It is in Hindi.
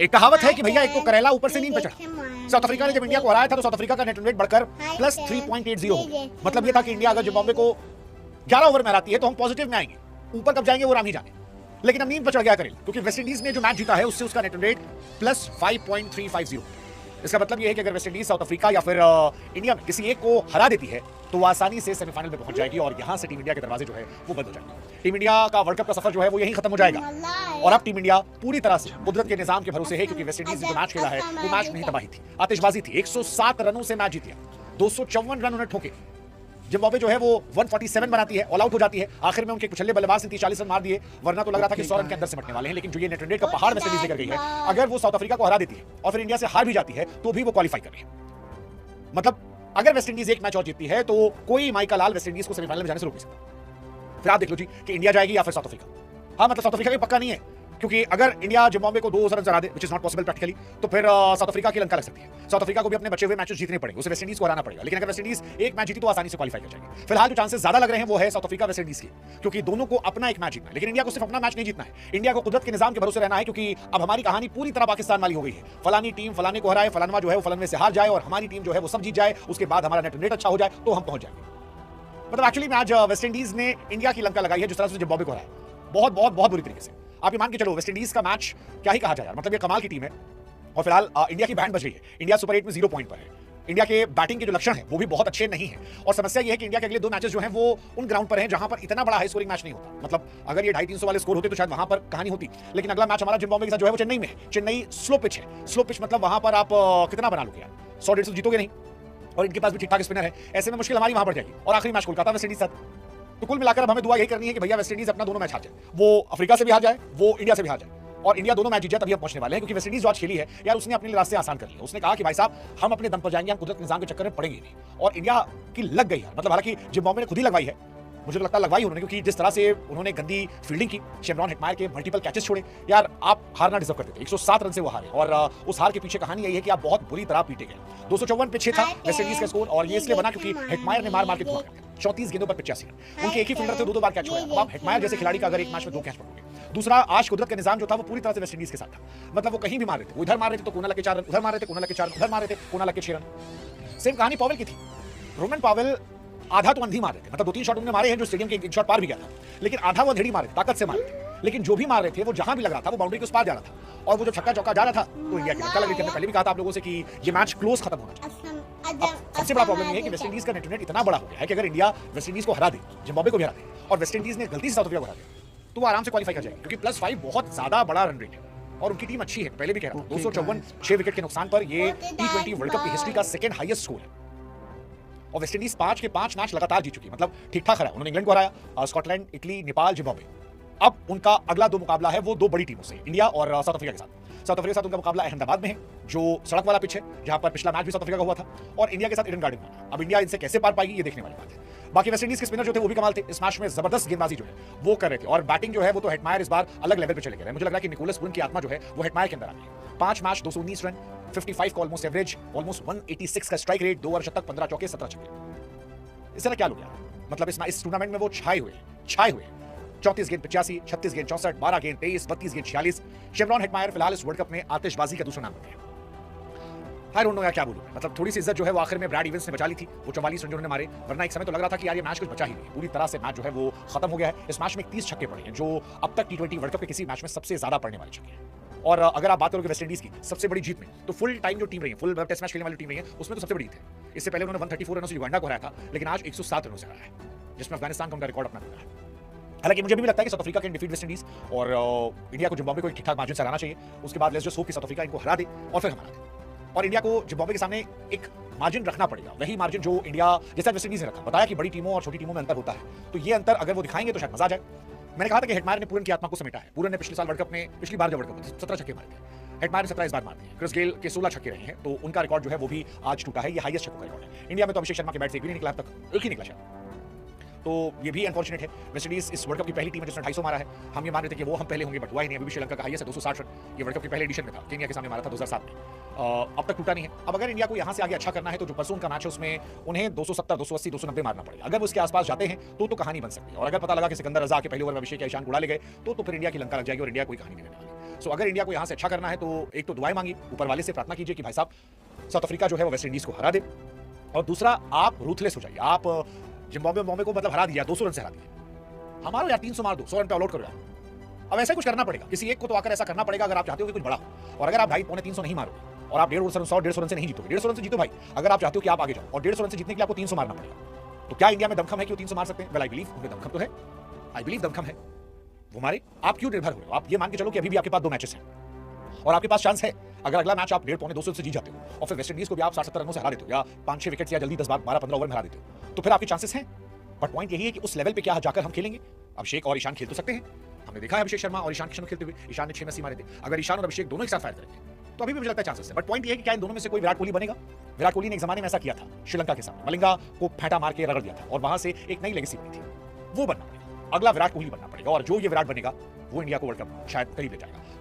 एक कहावत है कि भैया एक तो करेला ऊपर से नींद पे चढ़ा। साउथ अफ्रीका ने जब इंडिया को हराया था तो साउथ अफ्रीका का नेट रन रेट बढ़कर प्लस 3.80 हो गया। मतलब ये था कि इंडिया अगर जिम्बाब्वे को 11 ओवर में हराती है तो हम पॉजिटिव में आएंगे, ऊपर कब जाएंगे वो राम ही जाने। लेकिन अब नींद पर चढ़ गया करेला, क्योंकि वेस्ट इंडीज ने जो मैच जीता है उससे उसका नेट रन रेट प्लस 5.350। इसका मतलब यह है कि अगर वेस्ट इंडीज, साउथ अफ्रीका या फिर इंडिया में किसी एक को हरा देती है तो वो आसानी से सेमीफाइनल में पहुंच जाएगी और यहां से टीम इंडिया के दरवाजे जो है वो बंद हो जाएंगे। टीम इंडिया का वर्ल्ड कप का सफर जो है वो यहीं खत्म हो जाएगा और अब टीम इंडिया पूरी तरह से कुदरत के निजाम के भरोसे है, क्योंकि वेस्ट इंडीज ने जो मैच खेला है वो मैच नहीं तबाही थी, आतिशबाजी थी। 107 रनों से मैच जीतिया, 254 रन उन्हें ठोके। जिम्बाब्वे जो है वो 147 बनाती है, ऑल आउट हो जाती है। आखिर में उनके कुचले बल्लेबाज ने 40 रन मार दिए, वरना तो लग रहा था कि 100 रन के अंदर सिमटने वाले हैं। लेकिन जो ये नेट रन रेट का पहाड़ वेस्ट इंडीज लेकर गई है, अगर वो साउथ अफ्रीका को हरा देती है और फिर इंडिया से हार भी जाती है तो भी वो क्वालिफाई कर रही है। मतलब अगर वेस्ट इंडीज एक मैच और जीतती है तो कोई माइका लाल वेस्ट इंडीज को सेमीफाइनल में जाने से रोक नहीं सकता। फिर आप देख लो जी कि इंडिया जाएगी या फिर साउथ अफ्रीका। हाँ, मतलब साउथ अफ्रीका भी पक्का नहीं है, क्योंकि अगर इंडिया जिम्बाब्वे को 2 रन हरा दे, which is not possible practically, तो फिर साउथ अफ्रीका की लंका लग सकती है। साउथ अफ्रीका को भी अपने बचे हुए मैचेस जीतने पड़ेंगे, उसे वेस्ट इंडीज को हराना पड़ेगा। लेकिन अगर वेस्ट इंडीज एक मैच जीती तो आसानी से क्वालिफाई कर जाएगी। फिलहाल जो चांसेस ज्यादा लग रहे हैं वो है साउथ अफ्रीका वेस्ट इंडीज के, क्योंकि दोनों को अपना एक मैच जीतना है। लेकिन इंडिया को सिर्फ अपना मैच नहीं जीतना है, इंडिया को कुदरत के निजाम के भरोसे रहना है, क्योंकि अब हमारी कहानी पूरी तरह पाकिस्तान वाली हो गई है। फलानी टीम फलाने को हराए, फलानवा जो है वो फलानवे से हार जाए और हमारी टीम जो है वो सब जीत जाए, उसके बाद हमारा नेट रेट अच्छा हो जाए तो हम पहुंच जाएंगे। मतलब एक्चुअली में आज वेस्ट इंडीज ने इंडिया की लंका लगाई है जिस तरह से जिम्बाब्वे को हराया, बहुत बहुत बहुत बुरी तरीके से। आप ये मान के चलो, वेस्ट इंडीज का मैच क्या ही कहा जाए यार, मतलब ये कमाल की टीम है। और फिलहाल इंडिया की बैंड बज रही है, इंडिया सुपर 8 में 0 पॉइंट पर है। इंडिया के बैटिंग के जो लक्षण है वो भी बहुत अच्छे नहीं है। और समस्या ये है कि इंडिया के अगले 2 मैचेस जो हैं वो उन ग्राउंड पर हैं जहां पर इतना बड़ा हाई स्कोरिंग मैच नहीं होता। मतलब अगर ये 250-300 वाले स्कोर होते तो शायद वहां पर कहानी होती। लेकिन अगला मैच हमारा जिम्बाब्वे के साथ जो है वो चेन्नई में है। चेन्नई स्लो पिच है। स्लो पिच मतलब वहां पर आप कितना बना लोगे यार, 100-150 जीतोगे नहीं। और इनके पास भी ठीक ठाक स्पिनर है, ऐसे में मुश्किल हमारी वहां पर जाएगी। और आखिरी मैच कोलकाता वेस्ट इंडीज साथ। तो कुल मिलाकर अब हमें दुआ यही करनी है कि भैया वेस्ट इंडीज अपना दोनों मैच हार जाए, वो अफ्रीका से भी हार जाए, वो इंडिया से भी हार जाए, और इंडिया दोनों मैच जीत जाए, तभी हम पहुंचने वाले हैं। क्योंकि वेस्ट इंडीज जो आज खेली है यार, उसने अपने लिए रास्ते आसान कर लिए। उसने कहा कि भाई साहब हम अपने दम पर जाएंगे, हम कुदरत के निजाम के चक्कर में पड़ेंगे नहीं। और इंडिया की लग गई यार, मतलब हालांकि जिम्बाब्वे ने खुद ही लगवाई है, मुझे लगता है लगवाई उन्होंने, क्योंकि जिस तरह से उन्होंने गंदी फील्डिंग की, शेमरॉन हेटमायर के मल्टीपल कैचेस छोड़े यार, आप हारना डिजर्व करते थे। 107 रन से वो हारे और उस हार के पीछे कहानी यही है कि आप बहुत बुरी तरह पीटे गए। 254 पे 6 था वेस्ट इंडीज का स्कोर, और ये इसलिए बना क्योंकि हेटमायर ने मार मार के धुआं कर दिया। 34 गेंदों पर 85 रन, उनके एक ही फील्डर थे, 2-2 बार कैच छोड़ा। अब आप हेटमायर जैसे खिलाड़ी का अगर एक मैच में 2 कैच पकड़ोगे। दूसरा, आज कुदरत का निजाम जो था वो पूरी तरह से वेस्ट इंडीज के साथ था। मतलब वो कहीं भी मार रहे थे, वो इधर मार रहे थे तो कोना लगे 4 रन, उधर मार रहे थे कोना लगे 4 रन, उधर मार रहे थे कोना लगे 6 रन। सेम कहानी पावेल की थी। रोमन पावेल आधा तो अंधी मार रहे थे, मतलब 2-3 शॉट उन्होंने मारे हैं जो स्टेडियम के एक शॉट पार भी गया था, लेकिन आधा वो अंधेड़ी मारे, ताकत से मारे थे। लेकिन जो भी मार रहे थे वो जहां भी लग रहा था वो बाउंड्री के उस पार जा रहा था। और वो जो छक्का चौका जा रहा था तो इंडिया की लग रही थी। पहले भी कहा था आप लोगों से कि ये मैच क्लोज खत्म होना चाहिए। अब सबसे बड़ा प्रॉब्लम ये है कि वेस्ट इंडीज का नेट रेट इतना बड़ा हो गया है कि अगर इंडिया वेस्ट इंडीज को हरा दे, जिम्बाब्वे को भी हरा दे, और वेस्ट इंडीज ने गलती से साउथ अफ्रीका को हरा दिया, तो वो आराम से क्वालिफाई कर जाएगी, क्योंकि +5 बहुत ज्यादा बड़ा रन रेट है और उनकी टीम अच्छी है। पहले भी कह रहा हूं, 254 6 विकेट के नुकसान पर ये T20 वर्ल्ड कप की हिस्ट्री का सेकंड हाईएस्ट स्कोर है। और वेस्ट इंडीज 5 के 5 मैच लगातार जीत चुकी है, मतलब ठीक ठाक हराया। उन्होंने इंग्लैंड को हराया, स्कॉटलैंड, इटली, नेपाल, जिम्बाब्वे। अब उनका अगला 2 मुकाबला है वो 2 बड़ी टीमों से, इंडिया और साउथ अफ्रीका के साथ। साउथ अफ्रीका के साथ उनका मुकाबला अहमदाबाद में है, जो सड़क वाला पिच है, जहां पर पिछला मैच भी साउथ अफ्रीका का हुआ था, और इंडिया के साथ ईडन गार्डन में। अब इंडिया इनसे कैसे पार पाएगी ये देखने वाली बात है। बाकी वेस्ट इंडीज के स्पिनर जो थे वो भी कमाल थे, इस मैच में जबरदस्त गेंदबाजी जो है वो कर रहे थे। और बैटिंग जो है वो तो हेटमायर इस बार अलग लेवल पे चले गए हैं। मुझे लग रहा है कि निकोलस पूरन की आत्मा जो है वो हेटमायर के अंदर आ गई है। 5 मैच 219 रन, 55 का ऑलमोस्ट एवरेज, ऑलमोस्ट 186 का स्ट्राइक रेट, 2 अर्धशतक, 15 चौके, 17 छक्के। इससे ना क्या लोग यार, मतलब इस टूर्नामेंट में वो छाए हुए 34 गेंद 85, 36 गेंद 64, 12 गेंद 23, 32 गेंद 46। शेमरॉन हेटमायर फिलहाल इस वर्ल्ड कप में आतिशबाजी का दूसरा नाम है। आई डोंट नो यार क्या बोलूं, मतलब थोड़ी सी इज्जत जो है वो आखिर में ब्रैड इवेंस ने बचा ली थी, वो 44 रन जो उन्होंने मारे, वरना एक समय तो लग रहा था कि यार ये मैच कुछ बचा ही नहीं। पूरी तरह से मैच जो है वो खत्म हो गया है। इस मैच में 30 छक्के पड़े हैं, जो अब तक T20 वर्ल्ड कप के किसी मैच में सबसे ज्यादा पड़ने वाले छक्के हैं। और अगर आप बात करोगे वेस्ट इंडीज की सबसे बड़ी जीत में, तो फुल टाइम जो टीम रही है, फुल टेस्ट मैच खेलने वाली टीम रही है, उसमें तो सबसे बड़ी जीत है। इससे पहले उन्होंने 134 रनों से युगांडा को हराया था, लेकिन आज 107 रनों से हराया है, जिसमें अफगानिस्तान का उनका रिकॉर्ड अपना टूटा है। हालांकि मुझे भी लगता है कि south Africa can defeat West Indies, और इंडिया को जिम्बाब्वे को एक ठीक-ठाक मार्जिन से हराना चाहिए। उसके बाद लेट्स जस्ट होप कि साउथ अफ्रीका इनको हरा दे और फिर हम हरा दें। और इंडिया को जिम्बाब्वे के सामने एक मार्जिन रखना पड़ेगा, वही मार्जिन जो इंडिया जैसा वेस्ट इंडीज ने रखा। बताया कि बड़ी टीमों और छोटी टीमों में अंतर होता है, तो ये अंतर अगर वो दिखाएंगे तो शायद मजा आ जाए। मैंने कहा था कि हेटमायर ने पूरन की आत्मा को समेटा है। पूरन ने पिछले साल वर्ल्ड कप में, पिछली बार जब वर्ल्ड कप 17 छक्के मारे थे, हेटमायर ने 17 इस बार मार दिए। क्रिस गेल के 16 छक्के रहे हैं, तो उनका रिकॉर्ड जो है वो भी आज टूटा है। ये हाईएस्ट छक्कों का रिकॉर्ड है। इंडिया में तो अभिषेक शर्मा के बैट से एक भी नहीं निकला अब तक, एक ही निकला शायद। तो ये भी अनफॉर्चुनेट है। वेस्ट इंडीज इस वर्ल्ड कप की पहली टीम है जिसने 250 मारा है। हम ये मान रहे थे कि वो हम पहले होंगे, बट हुआ ही नहीं। अभी भी श्रीलंका का हाईएस्ट है 260 रन, ये वर्ल्ड कप के पहले एडिशन में था, केनिया के सामने मारा था 2007 में। अब तक टूटा नहीं है। अब अगर इंडिया को यहाँ से आगे अच्छा करना है तो जो परसों का मैच है उसमें उन्हें 270, 280, 290 मारना पड़ेगा। अगर वो उसके आसपास जाते हैं तो कहानी बन सकती है। और अगर पता लगा कि सिकंदर रजा के पहले ओवर में अभिषेक या ईशान उड़ा ले गए तो फिर इंडिया की लंका लग जाएगी और इंडिया कोई कहानी नहीं रहने वाली। सो अगर इंडिया को यहाँ से अच्छा करना है तो एक तो दुआएं मांगी, ऊपर वाले से प्रार्थना कीजिए कि भाई साहब साउथ अफ्रीका जो है वो वेस्ट इंडीज को हरा दे, और दूसरा आप रूथलेस हो जाइए। आप जिम्बाब्वे को मतलब हरा दिया, 200 रन से हरा दिया, हमारा यार 300 मार दो, 100 रन पे ऑल आउट करो यार। अब ऐसा कुछ करना पड़ेगा, किसी एक को तो आकर ऐसा करना पड़ेगा अगर आप चाहते हो कि कुछ बड़ा हो। और अगर आप 250, 300 नहीं मारोगे और आप 150 रन से नहीं जीतोगे, 150 रन से जीतो भाई। अगर आप चाहते हो कि आप आगे जाओ और 150 रन से जीतने के लिए आपको 300 मारना पड़ेगा, तो क्या इंडिया में दमखम है कि वो 300 मार सकते हैं? वेल आई बिलीव उनमें दमखम तो है, आई बिलीव दमखम है वो मारे। आप क्यों निर्भर हो रहे हो? आप ये मान के चलो कि अभी भी आपके पास 2 मैचेस हैं और आपके पास चांस है, अगर अगला मैच आप 150-200 से जीत जाते हो और फिर वेस्ट इंडीज को भी आप 60-70 रनों से हरा देते हो या 5-6 विकेट या जल्दी 10-12-15 ओवर में हरा देते हो, तो फिर आपके चांसेस हैं। बट पॉइंट यही है कि उस लेवल पे क्या जाकर हम खेलेंगे। अभिषेक और ईशान खेल तो सकते हैं, हमने देखा है अभिषेक शर्मा और ईशान किशन खेलते हुए, ईशान ने 6 में 80 मारे थे। अगर ईशान और अभिषेक दोनों एक साथ फायर करेंगे तो अभी भी मुझे लगता है चांसेस है। बट पॉइंट ये है कि क्या इन दोनों में से कोई विराट कोहली बनेगा? विराट कोहली ने एक जमाने में ऐसा किया था श्रीलंका के सामने, मलिंगा को फेंटा मार के रगड़ दिया था और वहां से एक नई लेगेसी बनी थी, वो बनना पड़ेगा। अगला विराट कोहली बनना पड़ेगा और जो ये विराट बनेगा वो इंडिया को वर्ल्ड कप शायद करीब ले जाएगा।